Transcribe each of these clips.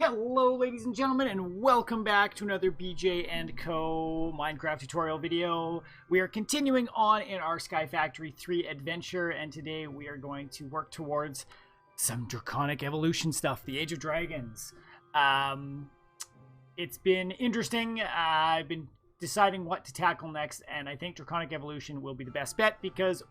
Hello ladies and gentlemen, and welcome back to another BJ&Co Minecraft tutorial video. We are continuing on in our Skyfactory 3 adventure, and today we are going to work towards some draconic evolution stuff, the Age of Dragons. It's been interesting. I've been deciding what to tackle next, and I think draconic evolution will be the best bet because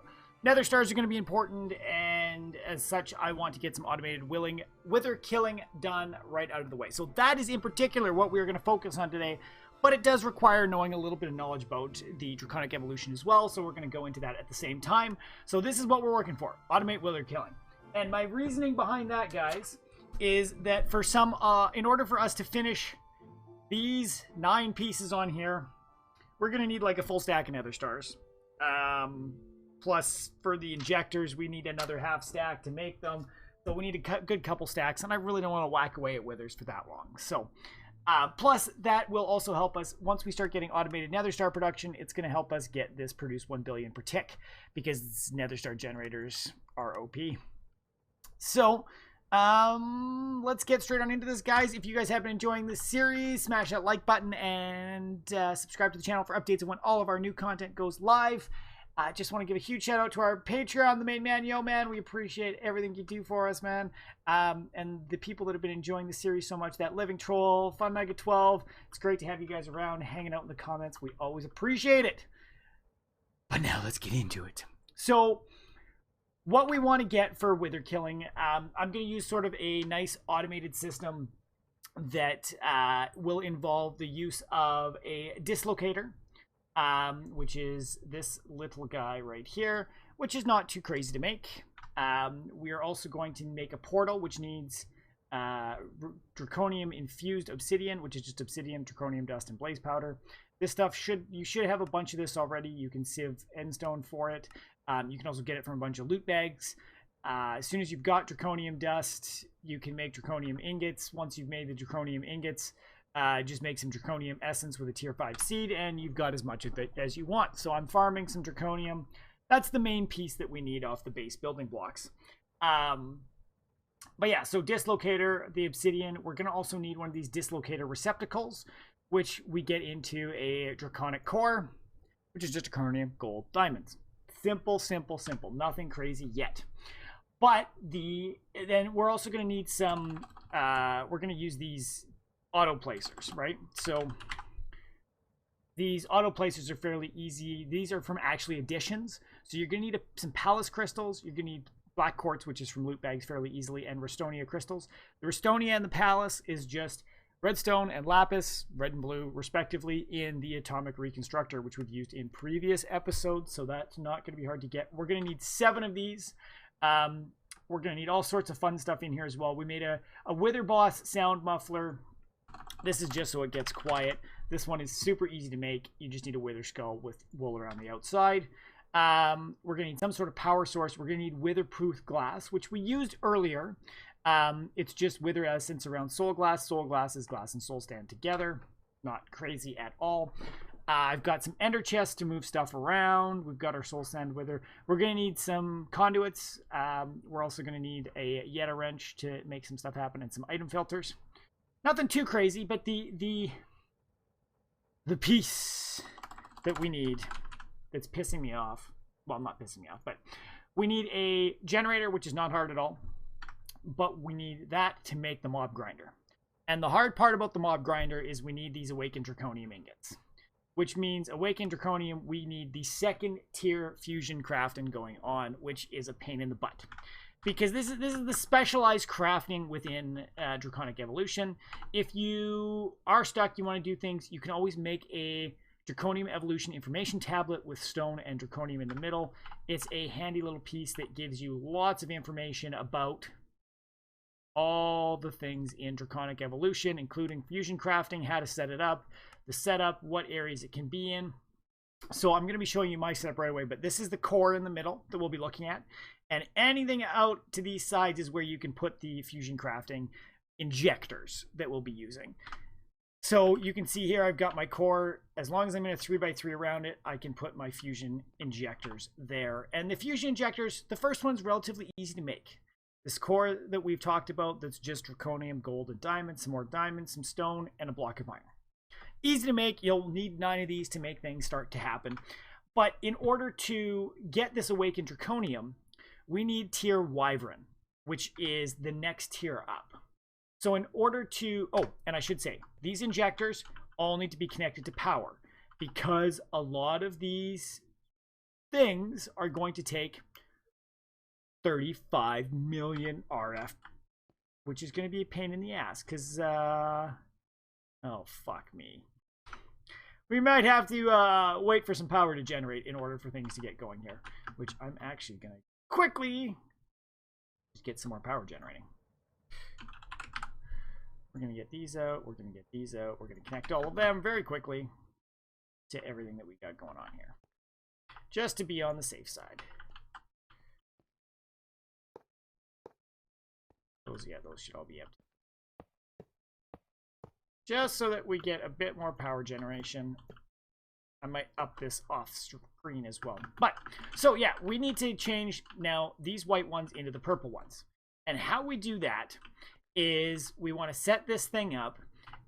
nether stars are going to be important, and as such, I want to get some automated wither killing done right out of the way. So that is in particular what we're going to focus on today, but it does require knowing a little bit of knowledge about the draconic evolution as well, so we're going to go into that at the same time. So this is what we're working for, automate wither killing. And my reasoning behind that, guys, is that for some, in order for us to finish these 9 pieces on here, we're going to need like a full stack of nether stars. Plus, for the injectors, we need another half stack to make them. So we need a good couple stacks, and I really don't want to whack away at withers for that long. So, plus, that will also help us, once we start getting automated nether star production, it's going to help us get this produce 1 billion per tick, because nether star generators are OP. So, let's get straight on into this, guys. If you guys have been enjoying this series, smash that like button and subscribe to the channel for updates on when all of our new content goes live. I just want to give a huge shout out to our Patreon, the main man, Yo Man. We appreciate everything you do for us, man. And the people that have been enjoying the series so much, that Living Troll, Fun Mega 12. It's great to have you guys around, hanging out in the comments. We always appreciate it. But now let's get into it. So, what we want to get for wither killing, I'm going to use sort of a nice automated system that will involve the use of a dislocator. Which is this little guy right here, which is not too crazy to make. We are also going to make a portal, which needs draconium infused obsidian, which is just obsidian, draconium dust, and blaze powder. This stuff you should have a bunch of this already. You can sieve endstone for it. You can also get it from a bunch of loot bags. As soon as you've got draconium dust, you can make draconium ingots. Once you've made the draconium ingots, just make some draconium essence with a tier 5 seed, and you've got as much of it as you want. So I'm farming some draconium. That's the main piece that we need off the base building blocks. But yeah, so dislocator, the obsidian. We're going to also need one of these dislocator receptacles, which we get into a draconic core, which is just draconium, gold, diamonds. Simple, simple, simple. Nothing crazy yet. But then we're also going to need some, we're going to use these Oto Placers, right? So these Oto Placers are fairly easy. These are from actually additions. So you're going to need some Palace crystals. You're going to need black quartz, which is from loot bags fairly easily, and Restonia crystals. The Restonia and the Palace is just redstone and lapis, red and blue, respectively, in the atomic reconstructor, which we've used in previous episodes. So that's not going to be hard to get. We're going to need 7 of these. We're going to need all sorts of fun stuff in here as well. We made a Wither Boss sound muffler. This is just so it gets quiet. This one is super easy to make. You just need a wither skull with wool around the outside. We're going to need some sort of power source. We're going to need wither-proof glass, which we used earlier. It's just wither essence around soul glass. Soul glass is glass and soul stand together. Not crazy at all. I've got some ender chests to move stuff around. We've got our soul sand wither. We're going to need some conduits. We're also going to need a Yeta wrench to make some stuff happen, and some item filters. Nothing too crazy, but the piece that we need that's pissing me off, well, not pissing me off, but we need a generator, which is not hard at all, but we need that to make the mob grinder. And the hard part about the mob grinder is we need these awakened draconium ingots, which means awakened draconium, we need the 2nd tier fusion crafting going on, which is a pain in the butt. Because this is the specialized crafting within Draconic Evolution. If you are stuck, you want to do things, you can always make a Draconium Evolution information tablet with stone and draconium in the middle. It's a handy little piece that gives you lots of information about all the things in Draconic Evolution, including fusion crafting, how to set it up, the setup, what areas it can be in. So I'm going to be showing you my setup right away, but this is the core in the middle that we'll be looking at. And anything out to these sides is where you can put the fusion crafting injectors that we'll be using. So you can see here I've got my core. As long as I'm in a 3x3 around it, I can put my fusion injectors there. And the fusion injectors, the first one's relatively easy to make. This core that we've talked about, that's just draconium, gold, and diamonds, some more diamonds, some stone, and a block of iron. Easy to make. You'll need 9 of these to make things start to happen. But in order to get this awakened draconium, we need tier wyvern, which is the next tier up. So in order to, oh, and I should say, these injectors all need to be connected to power, because a lot of these things are going to take 35 million RF, which is going to be a pain in the ass, because, oh, fuck me. We might have to wait for some power to generate in order for things to get going here, which I'm actually going to quickly just get some more power generating. We're going to get these out. We're going to get these out. We're going to connect all of them very quickly to everything that we got going on here, just to be on the safe side. Those should all be empty. Just so that we get a bit more power generation. I might up this off screen as well. But, so yeah, we need to change now these white ones into the purple ones. And how we do that is we want to set this thing up.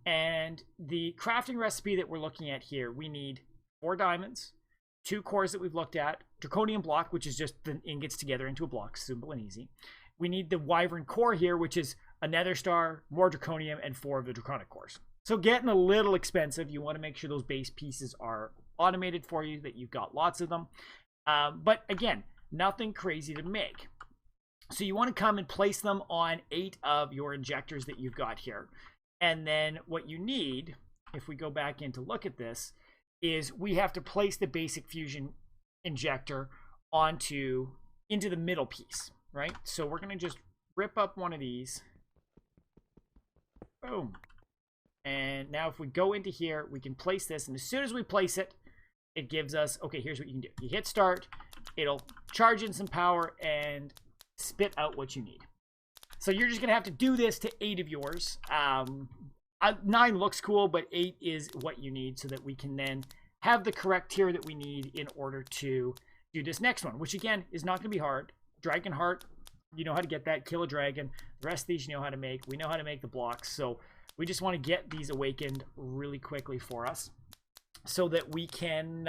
And the crafting recipe that we're looking at here, we need 4 diamonds, 2 cores that we've looked at, draconium block, which is just the ingots together into a block, simple and easy. We need the wyvern core here, which is a nether star, more draconium, and 4 of the draconic cores. So getting a little expensive. You want to make sure those base pieces are automated for you, that you've got lots of them. But again, nothing crazy to make. So you want to come and place them on 8 of your injectors that you've got here. And then what you need, if we go back in to look at this, is we have to place the basic fusion injector into the middle piece, right? So we're going to just rip up one of these. Boom. And now if we go into here, we can place this. And as soon as we place it, it gives us, okay, here's what you can do. You hit start, it'll charge in some power and spit out what you need. So you're just going to have to do this to 8 of yours. 9 looks cool, but 8 is what you need so that we can then have the correct tier that we need in order to do this next one, which again is not going to be hard. Dragon heart, you know how to get that. Kill a dragon. The rest of these you know how to make. We know how to make the blocks. So we just want to get these awakened really quickly for us so that we can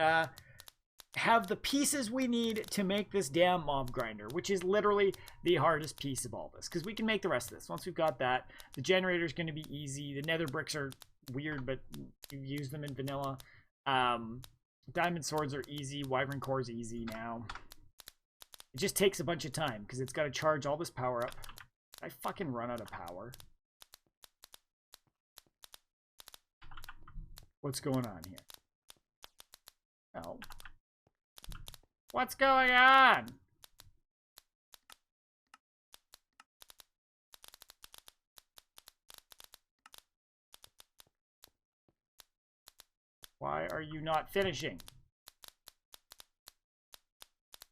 have the pieces we need to make this damn mob grinder, which is literally the hardest piece of all this, because we can make the rest of this. Once we've got that, the generator is going to be easy. The nether bricks are weird, but you use them in vanilla. Diamond swords are easy. Wyvern core is easy now. It just takes a bunch of time because it's got to charge all this power up. I fucking run out of power. What's going on here? Oh. What's going on? Why are you not finishing?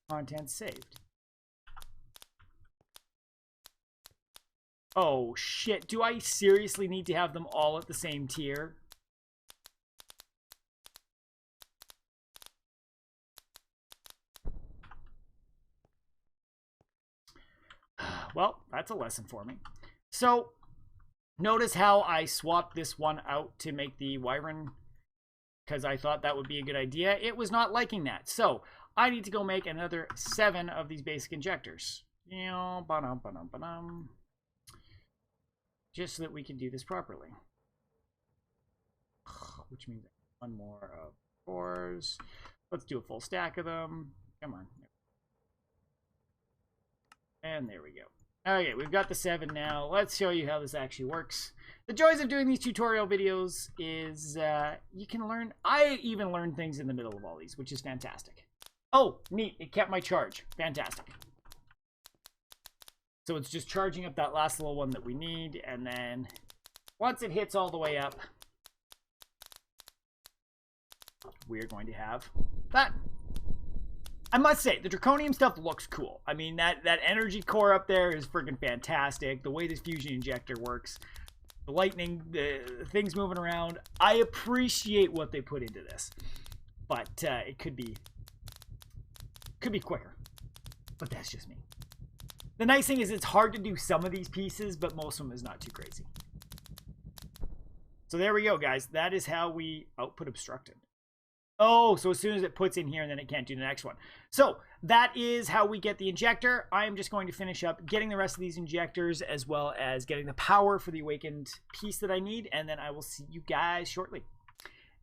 Content saved. Oh shit, do I seriously need to have them all at the same tier? Well, that's a lesson for me. So, notice how I swapped this one out to make the wyvern, because I thought that would be a good idea. It was not liking that. So, I need to go make another 7 of these basic injectors. Just so that we can do this properly. Which means 1 more of cores. Let's do a full stack of them. Come on. And there we go. Okay, we've got the 7 now. Let's show you how this actually works. The joys of doing these tutorial videos is you can learn. I even learn things in the middle of all these, which is fantastic. Oh, neat. It kept my charge. Fantastic. So it's just charging up that last little one that we need. And then once it hits all the way up, we're going to have that. I must say, the draconium stuff looks cool. I mean, that energy core up there is freaking fantastic. The way this fusion injector works, the lightning, the things moving around. I appreciate what they put into this, but it could be quicker. But that's just me. The nice thing is it's hard to do some of these pieces, but most of them is not too crazy. So there we go, guys. That is how we output obstructed. Oh, so as soon as it puts in here, and then it can't do the next one. So that is how we get the injector. I am just going to finish up getting the rest of these injectors, as well as getting the power for the awakened piece that I need, and then I will see you guys shortly.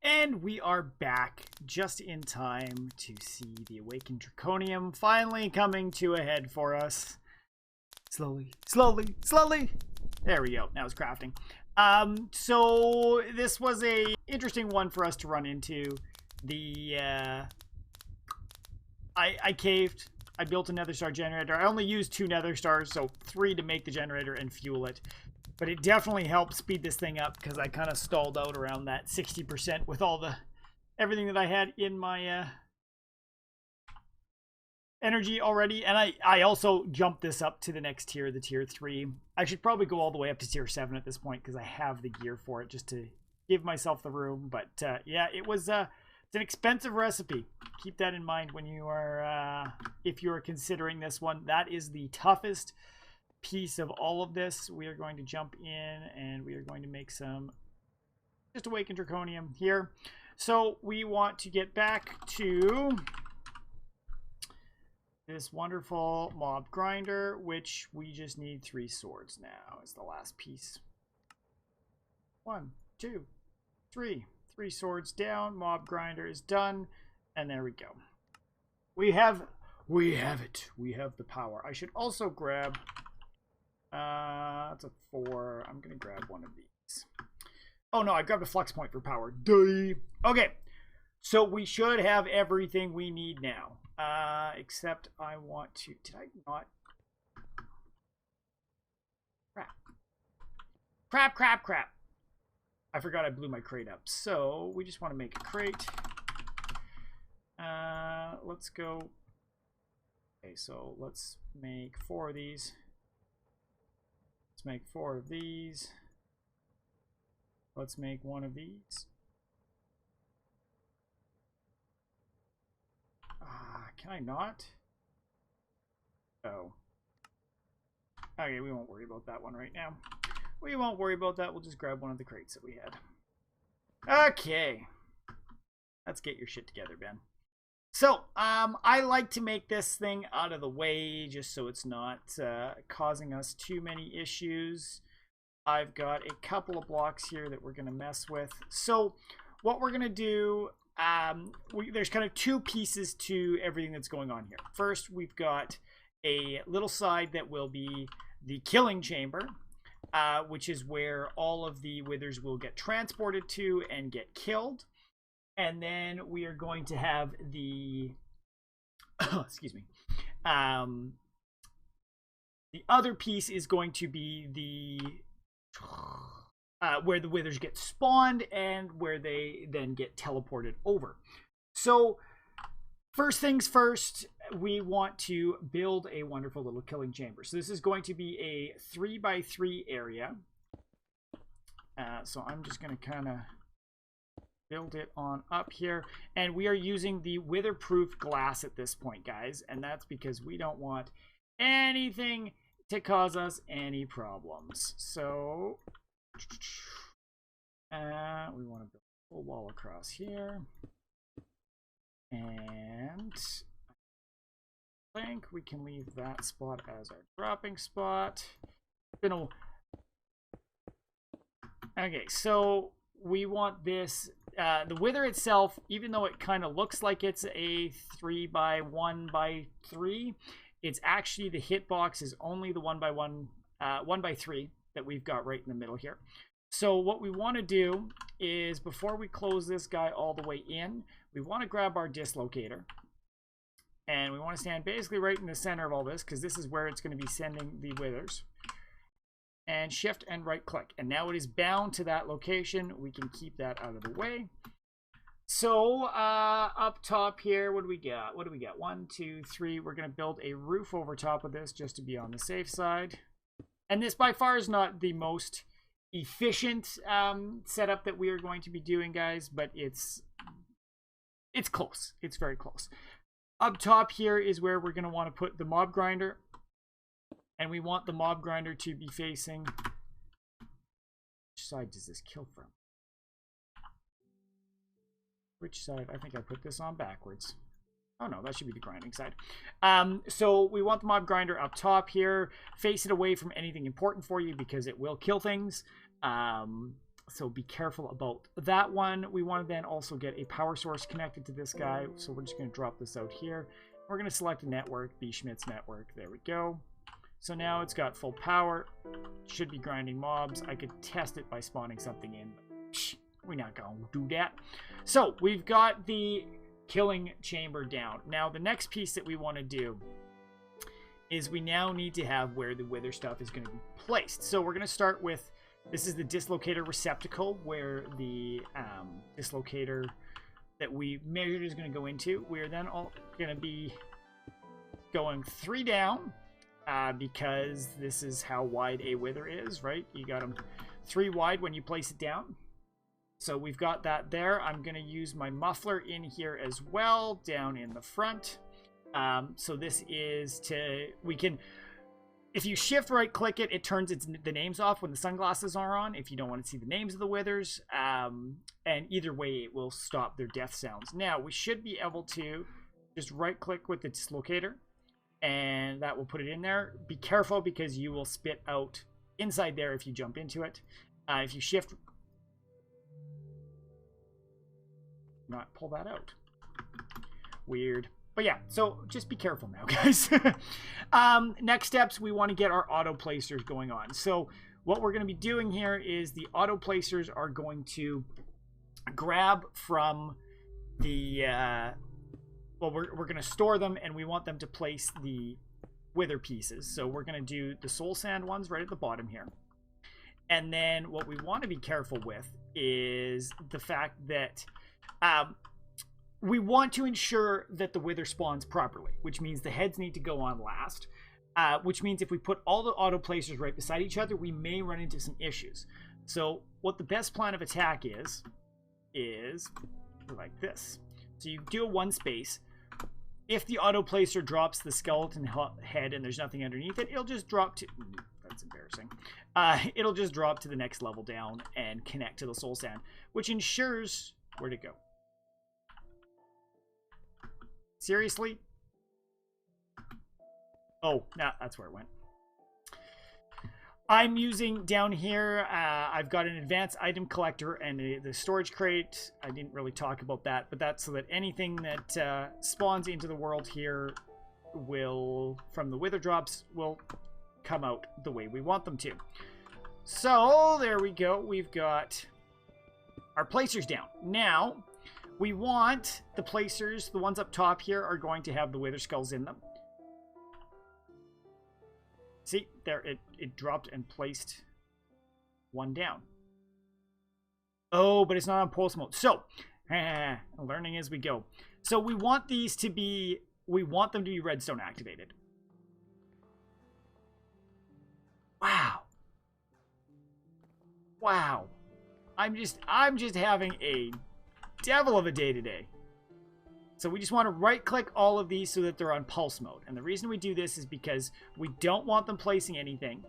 And we are back just in time to see the awakened draconium finally coming to a head for us. Slowly, slowly, slowly. There we go. Now it's crafting. So this was a interesting one for us to run into. I caved. I built a nether star generator. I only used 2 nether stars, so 3 to make the generator and fuel it. But it definitely helped speed this thing up because I kind of stalled out around that 60% with all everything that I had in my energy already. And I also jumped this up to the next tier, the tier 3. I should probably go all the way up to tier 7 at this point because I have the gear for it just to give myself the room. But yeah, it's an expensive recipe. Keep that in mind when you are, if you are considering this one. That is the toughest piece of all of this. We are going to jump in and we are going to make some just awakened draconium here. So we want to get back to this wonderful mob grinder, which we just need 3 swords now is the last piece. 1, 2, 3. 3 swords down. Mob grinder is done. And there we go. We have it. We have the power. I should also grab that's a 4. I'm gonna grab one of these. Oh no, I grabbed a flux point for power. Duh. Okay. So we should have everything we need now. Except I want to, did I not? Crap. I forgot I blew my crate up. So we just want to make a crate. Let's go. Okay, so let's make 4 of these. Let's make 4 of these. Let's make 1 of these. Can I not? Oh. Okay, we won't worry about that one right now. We won't worry about that. We'll just grab one of the crates that we had. Okay. Let's get your shit together, Ben. So, I like to make this thing out of the way just so it's not causing us too many issues. I've got a couple of blocks here that we're going to mess with. So, what we're going to do, there's kind of 2 pieces to everything that's going on here. First, we've got a little side that will be the killing chamber, which is where all of the withers will get transported to and get killed. And then we are going to have the excuse me. The other piece is going to be the where the withers get spawned and where they then get teleported over. So first things first, we want to build a wonderful little killing chamber. So this is going to be a 3x3 area. So I'm just going to kind of build it on up here. And we are using the wither-proof glass at this point, guys. And that's because we don't want anything to cause us any problems. So we want to build a full wall across here. And I think we can leave that spot as our dropping spot. Okay, so we want this, the wither itself, even though it kind of looks like it's a 3x1x3, it's actually, the hitbox is only the 1x3 that we've got right in the middle here. So what we want to do is, before we close this guy all the way in, we want to grab our dislocator. And we want to stand basically right in the center of all this, because this is where it's going to be sending the withers. And shift and right click. And now it is bound to that location. We can keep that out of the way. So up top here, what do we got? 1, 2, 3. We're going to build a roof over top of this just to be on the safe side. And this by far is not the most efficient setup that we are going to be doing, guys, but it's close. It's very close. Up top here is where we're going to want to put the mob grinder. And we want the mob grinder to be facing... Which side does this kill from? Which side? I think I put this on backwards. Oh no, that should be the grinding side. So we want the mob grinder up top here. Face it away from anything important for you because it will kill things. So be careful about that one. We want to then also get a power source connected to this guy. So we're just going to drop this out here. We're going to select a network, B. Schmidt's network. There we go. So now it's got full power. Should be grinding mobs. I could test it by spawning something in. But we're not going to do that. So we've got the killing chamber down. Now the next piece that we want to do is we now need to have where the wither stuff is going to be placed. So we're going to start with, this is the dislocator receptacle where the dislocator that we measured is going to go into. We're then all going to be going 3 down because this is how wide a wither is, right? You got them 3 wide when you place it down. So we've got that there. I'm going to use my muffler in here as well, down in the front. So this is to, we can, if you shift right click it, it turns the names off when the sunglasses are on, if you don't want to see the names of the withers. And either way, it will stop their death sounds. Now, we should be able to just right click with the dislocator, and that will put it in there. Be careful because you will spit out inside there if you jump into it. If you shift, not pull that out. Weird. But yeah, so just be careful now, guys. Next steps, we want to get our Oto Placers going on. So what we're going to be doing here is the Oto Placers are going to grab from the... well, we're going to store them, and we want them to place the wither pieces. So we're going to do the soul sand ones right at the bottom here. And then what we want to be careful with is the fact that... we want to ensure that the wither spawns properly, which means the heads need to go on last, which means if we put all the Oto Placers right beside each other, we may run into some issues. So what the best plan of attack is like this. So you do a 1 space. If the Oto Placer drops the skeleton head and there's nothing underneath it, it'll just drop to... That's embarrassing. It'll just drop to the next level down and connect to the soul sand, which ensures... Where'd it go? Seriously? Oh, no, that's where it went. I'm using down here, I've got an advanced item collector and the storage crate. I didn't really talk about that, but that's so that anything that spawns into the world here will, from the wither drops, will come out the way we want them to. So, there we go. We've got our placers down. Now, we want the placers, the ones up top here, are going to have the wither skulls in them. See, there, it dropped and placed one down. Oh, but it's not on pulse mode. So, learning as we go. So we want these to be, we want them to be redstone activated. Wow. Wow. I'm just having a devil of a day today. So we just want to right click all of these so that they're on pulse mode. And the reason we do this is because we don't want them placing anything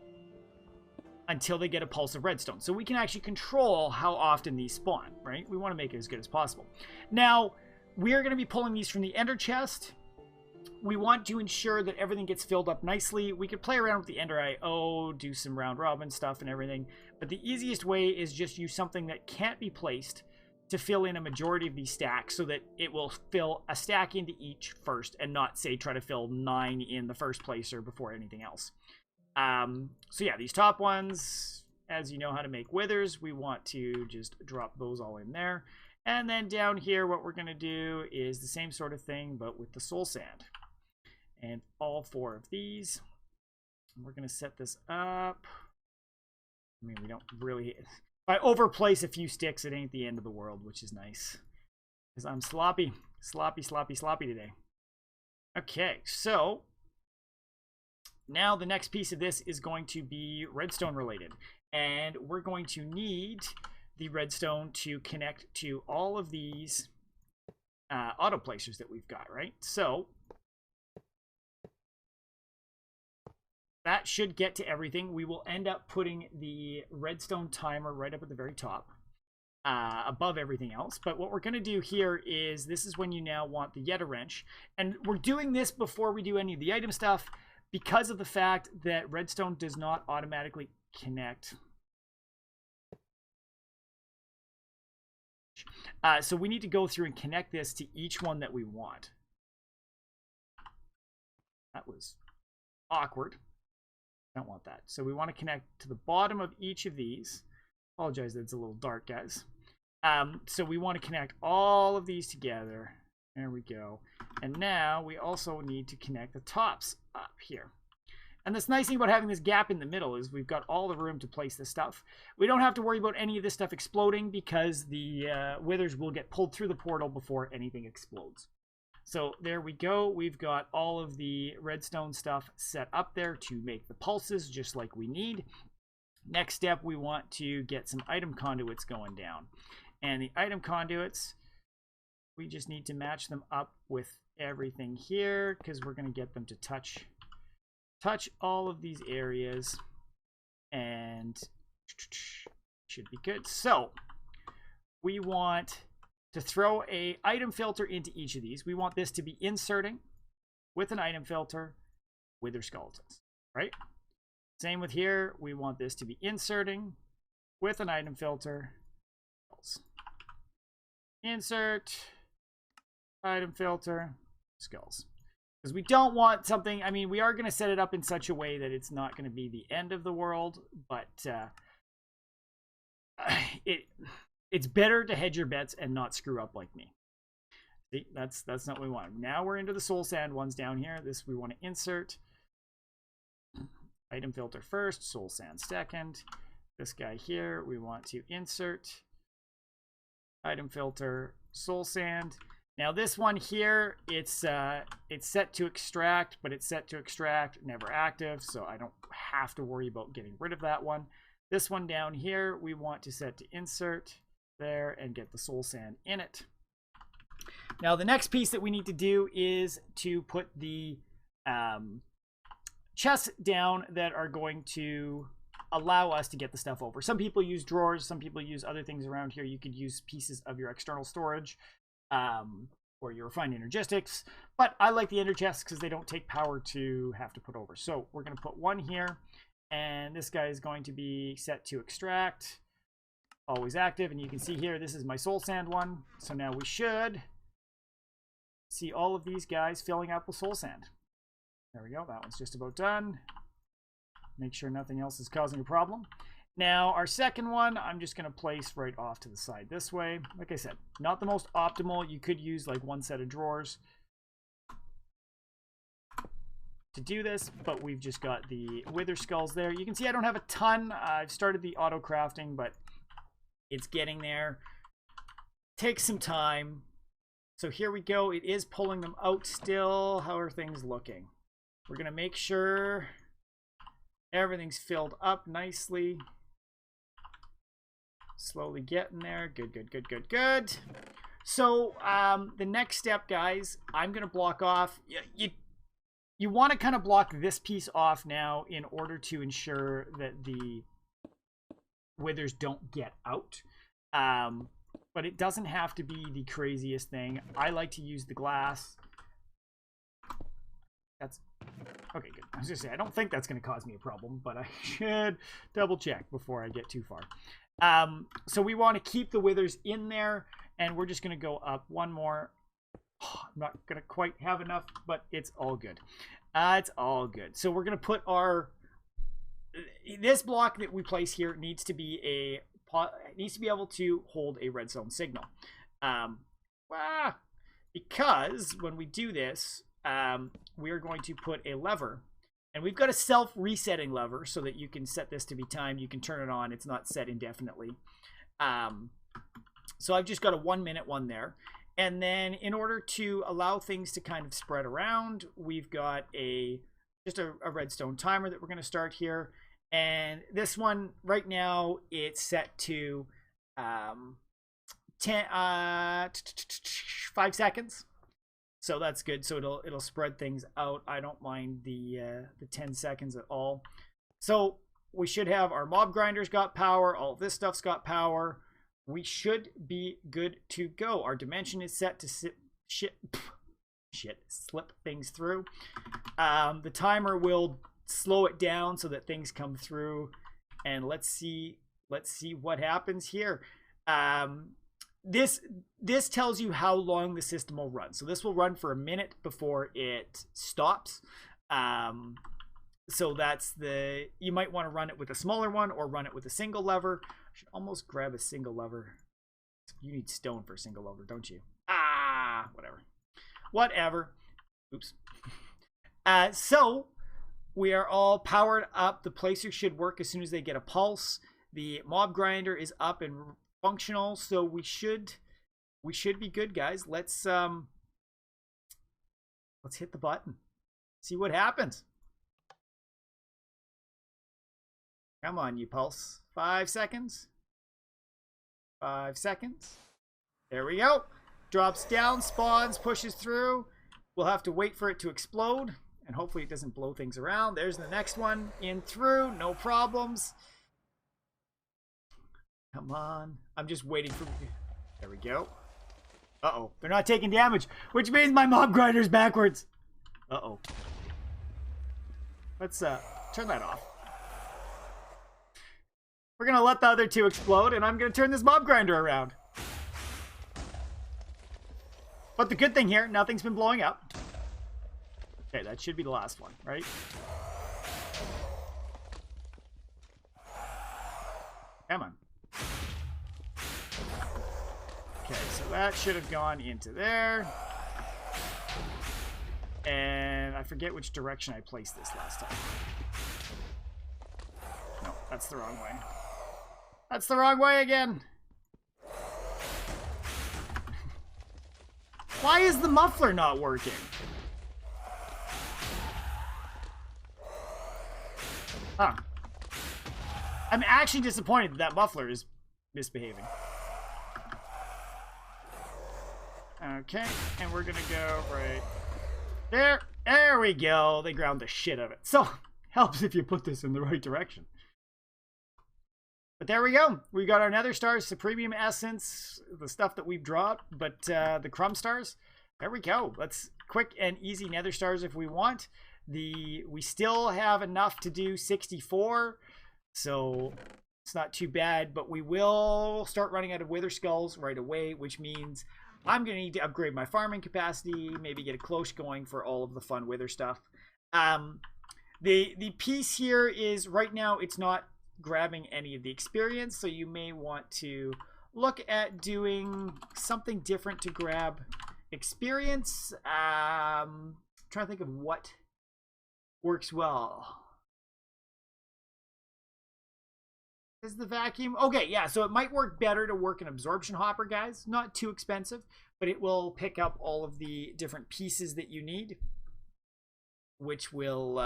until they get a pulse of redstone. So we can actually control how often these spawn, right? We want to make it as good as possible. Now, we're going to be pulling these from the ender chest. We want to ensure that everything gets filled up nicely. We could play around with the ender IO, do some round robin stuff and everything. But the easiest way is just use something that can't be placed to fill in a majority of these stacks so that it will fill a stack into each first and not, say, try to fill 9 in the first placer before anything else. So yeah, these top ones, as you know how to make withers, we want to just drop those all in there. And then down here, what we're going to do is the same sort of thing, but with the soul sand. And all 4 of these. And we're going to set this up. I mean, we don't really... If I overplace a few sticks, it ain't the end of the world, which is nice. Because I'm sloppy today. Okay, so now the next piece of this is going to be redstone related. And we're going to need the redstone to connect to all of these Oto Placers that we've got, right? So that should get to everything. We will end up putting the redstone timer right up at the very top, above everything else. But what we're going to do here is, this is when you now want the Yeta wrench. And we're doing this before we do any of the item stuff because of the fact that redstone does not automatically connect. So we need to go through and connect this to each one that we want. That was awkward. Don't want that. So we want to connect to the bottom of each of these. Apologize that it's a little dark, guys. So we want to connect all of these together. There we go. And now we also need to connect the tops up here. And this nice thing about having this gap in the middle is we've got all the room to place this stuff. We don't have to worry about any of this stuff exploding because the withers will get pulled through the portal before anything explodes. So there we go. We've got all of the redstone stuff set up there to make the pulses just like we need. Next step, we want to get some item conduits going down. And the item conduits, we just need to match them up with everything here because we're going to get them to touch all of these areas, and should be good. So we want to throw a item filter into each of these. We want this to be inserting with an item filter wither skeletons, right? Same with here. We want this to be inserting with an item filter. Insert item filter skulls. Because we don't want something, I mean, we are going to set it up in such a way that it's not going to be the end of the world, but it's better to hedge your bets and not screw up like me. See, that's not what we want. Now we're into the soul sand ones down here. This we want to insert. Item filter first, soul sand second. This guy here, we want to insert. Item filter, soul sand. Now this one here, it's set to extract, but it's set to extract, never active, so I don't have to worry about getting rid of that one. This one down here, we want to set to insert there and get the soul sand in it. Now the next piece that we need to do is to put the chests down that are going to allow us to get the stuff over. Some people use drawers, some people use other things around here. You could use pieces of your external storage. Or your refined energetics, but I like the ender chests because they don't take power to have to put over. So we're going to put one here, and this guy is going to be set to extract, always active, and you can see here this is my soul sand one. So now we should see all of these guys filling up with soul sand. There we go, that one's just about done. Make sure nothing else is causing a problem. Now, our second one, I'm just going to place right off to the side this way. Like I said, not the most optimal. You could use like one set of drawers to do this, but we've just got the wither skulls there. You can see I don't have a ton. I've started the auto crafting, but it's getting there. Takes some time. So here we go. It is pulling them out still. How are things looking? We're going to make sure everything's filled up nicely. Slowly getting there. Good, good, good, good, good. So the next step, guys, I'm going to block off. You want to kind of block this piece off now in order to ensure that the withers don't get out. But it doesn't have to be the craziest thing. I like to use the glass. That's okay, good. I was just saying, I don't think that's going to cause me a problem, but I should double check before I get too far. So we want to keep the withers in there, and we're just going to go up one more. Oh, I'm not going to quite have enough, but it's all good. It's all good. So we're going to put our this block that we place here needs to be able to hold a redstone signal. Because when we do this, we are going to put a lever. And we've got a self-resetting lever so that you can set this to be timed. You can turn it on. It's not set indefinitely. So I've just got a 1 minute one there. And then in order to allow things to kind of spread around, we've got just a redstone timer that we're going to start here. And this one right now, it's set to 5 seconds. So that's good. So it'll spread things out. I don't mind the 10 seconds at all. So we should have our mob grinders got power. All this stuff's got power. We should be good to go. Our dimension is set to slip things through. The timer will slow it down so that things come through. And let's see what happens here. This tells you how long the system will run. So this will run for a minute before it stops. So that's you might want to run it with a smaller one or run it with a single lever. I should almost grab a single lever. You need stone for a single lever, don't you? Whatever. Oops. So we are all powered up. The placers should work as soon as they get a pulse. The mob grinder is up and functional, so we should be good, guys. Let's hit the button. See what happens. Come on, you pulse. 5 seconds. 5 seconds. There we go. Drops down, spawns, pushes through. We'll have to wait for it to explode, and hopefully it doesn't blow things around. There's the next one. In through, no problems. Come on. I'm just waiting for... There we go. Uh-oh. They're not taking damage, which means my mob grinder's backwards. Uh-oh. Let's turn that off. We're going to let the other two explode, and I'm going to turn this mob grinder around. But the good thing here, nothing's been blowing up. Okay, that should be the last one, right? Come on. Okay, so that should have gone into there. And I forget which direction I placed this last time. No, that's the wrong way. That's the wrong way again. Why is the muffler not working? Huh. I'm actually disappointed that muffler is misbehaving. Okay, and we're gonna go right there. There we go. They ground the shit out of it. So, helps if you put this in the right direction. But there we go. We got our nether stars, the premium essence, the stuff that we've dropped, but the crumb stars. There we go. Let's quick and easy nether stars if we want. We still have enough to do 64, so it's not too bad, but we will start running out of wither skulls right away, which means I'm going to need to upgrade my farming capacity, maybe get a cloche going for all of the fun wither stuff. The piece here is right now it's not grabbing any of the experience, so you may want to look at doing something different to grab experience. Trying to think of what works well. Is the vacuum okay? Yeah, so it might work better to work an absorption hopper, guys. Not too expensive, but it will pick up all of the different pieces that you need, which will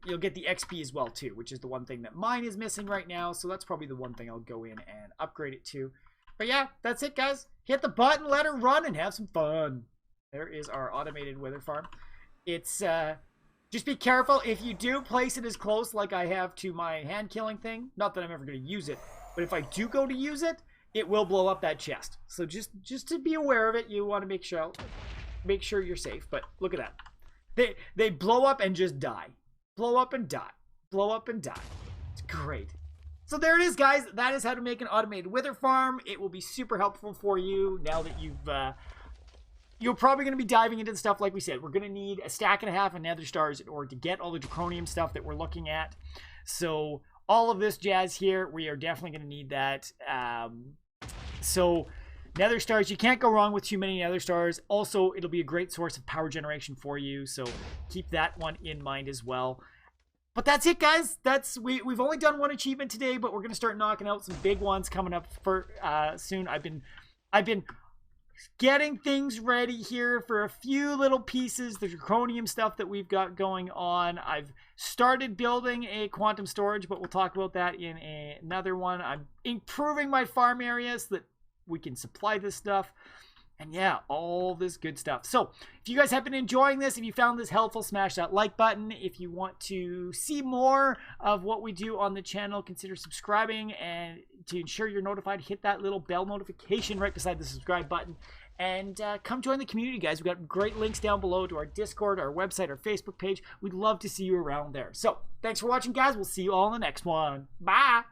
you'll get the XP as well too, which is the one thing that mine is missing right now. So that's probably the one thing I'll go in and upgrade it to. But yeah, that's it, guys. Hit the button, let her run, and have some fun. There is our automated wither farm. It's just be careful if you do place it as close like I have to my hand killing thing. Not that I'm ever going to use it, but if I do go to use it, it will blow up that chest. So just to be aware of it, you want to make sure you're safe. But look at that. They blow up and just die. Blow up and die. Blow up and die. It's great. So there it is, guys. That is how to make an automated wither farm. It will be super helpful for you now that you're probably going to be diving into the stuff like we said. We're going to need a stack and a half of nether stars in order to get all the draconium stuff that we're looking at. So all of this jazz here, we are definitely going to need that. So nether stars, you can't go wrong with too many nether stars. Also, it'll be a great source of power generation for you. So keep that one in mind as well. But that's it, guys. We've only done one achievement today, but we're going to start knocking out some big ones coming up for soon. I've been getting things ready here for a few little pieces, the draconium stuff that we've got going on. I've started building a quantum storage, but we'll talk about that in another one. I'm improving my farm area so that we can supply this stuff. And yeah, all this good stuff. So if you guys have been enjoying this, if you found this helpful, smash that like button. If you want to see more of what we do on the channel, consider subscribing, and to ensure you're notified, hit that little bell notification right beside the subscribe button. And come join the community, guys. We've got great links down below to our Discord, our website, our Facebook page. We'd love to see you around there. So thanks for watching, guys. We'll see you all in the next one. Bye.